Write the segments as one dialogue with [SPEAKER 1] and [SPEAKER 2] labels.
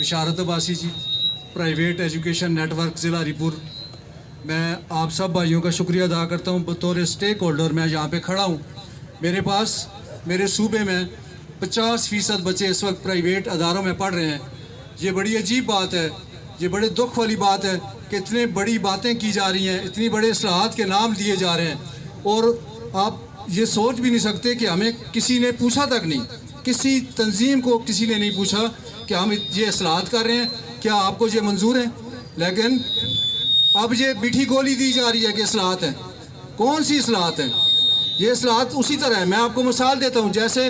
[SPEAKER 1] بشارت عباسی جی، private education net work ضلع ہری پور۔ میں آپ سب بھائیوں کا شکریہ ادا کرتا ہوں، بطور اسٹیک ہولڈر میں یہاں پہ کھڑا ہوں۔ میرے پاس میرے صوبے میں 50% بچے اس وقت پرائیویٹ اداروں میں پڑھ رہے ہیں۔ یہ بڑی عجیب بات ہے، یہ بڑے دکھ والی بات ہے کہ اتنے بڑی باتیں کی جا رہی ہیں، اتنی بڑے اصلاحات کے نام دیے جا رہے ہیں، اور آپ یہ سوچ بھی نہیں سکتے کہ ہمیں کسی نے پوچھا تک نہیں، کسی تنظیم کو کسی نے نہیں پوچھا کہ ہم یہ اصلاحات کر رہے ہیں، کیا آپ کو یہ منظور ہیں؟ لیکن اب یہ میٹھی گولی دی جا رہی ہے کہ اصلاحات ہیں۔ کون سی اصلاحات ہیں؟ یہ اصلاحات اسی طرح ہے۔ میں آپ کو مثال دیتا ہوں، جیسے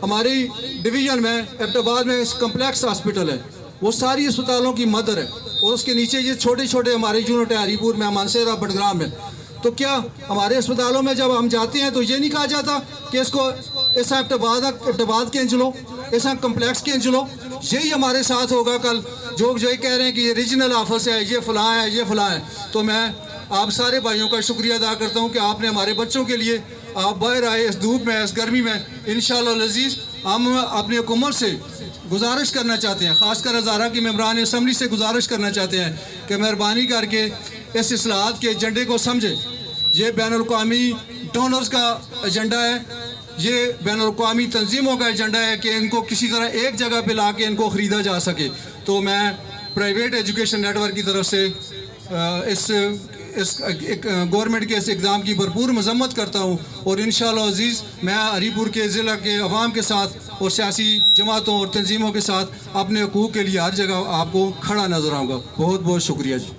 [SPEAKER 1] ہماری ڈویژن میں ایبٹ آباد میں کمپلیکس ہاسپٹل ہے، وہ ساری اسپتالوں کی مدر ہے، اور اس کے نیچے یہ چھوٹے چھوٹے ہمارے یونٹ ہیں ہری پور میں، مانسہرہ، بٹگرام میں۔ تو کیا ہمارے اسپتالوں میں جب ہم جاتے ہیں تو یہ نہیں کہا جاتا کہ اس کو ایسا ایبٹ آباد کے انچلو، ایسا کمپلیکس کے انچلو؟ یہی ہمارے ساتھ ہوگا کل، جو یہ کہہ رہے ہیں کہ یہ ریجنل آفس ہے، یہ فلاں ہے، یہ فلاں ہے۔ تو میں آپ سارے بھائیوں کا شکریہ ادا کرتا ہوں کہ آپ نے ہمارے بچوں کے لیے آپ باہر آئے اس دھوپ میں، اس گرمی میں۔ انشاءاللہ العزیز ہم اپنی حکومت سے گزارش کرنا چاہتے ہیں، خاص کر ہزارہ کی ممبران اسمبلی سے گزارش کرنا چاہتے ہیں کہ مہربانی کر کے اس اصلاحات کے ایجنڈے کو سمجھیں۔ یہ بین الاقوامی ڈونرز کا ایجنڈا ہے، یہ بین الاقوامی تنظیموں کا ایجنڈا ہے کہ ان کو کسی طرح ایک جگہ پہ لا کے ان کو خریدا جا سکے۔ تو میں پرائیویٹ ایجوکیشن نیٹ ورک کی طرف سے اس گورنمنٹ کے اس اقدام کی بھرپور مذمت کرتا ہوں، اور انشاءاللہ عزیز میں ہری پور کے ضلع کے عوام کے ساتھ اور سیاسی جماعتوں اور تنظیموں کے ساتھ اپنے حقوق کے لیے ہر جگہ آپ کو کھڑا نظر آؤں گا۔ بہت بہت شکریہ جی۔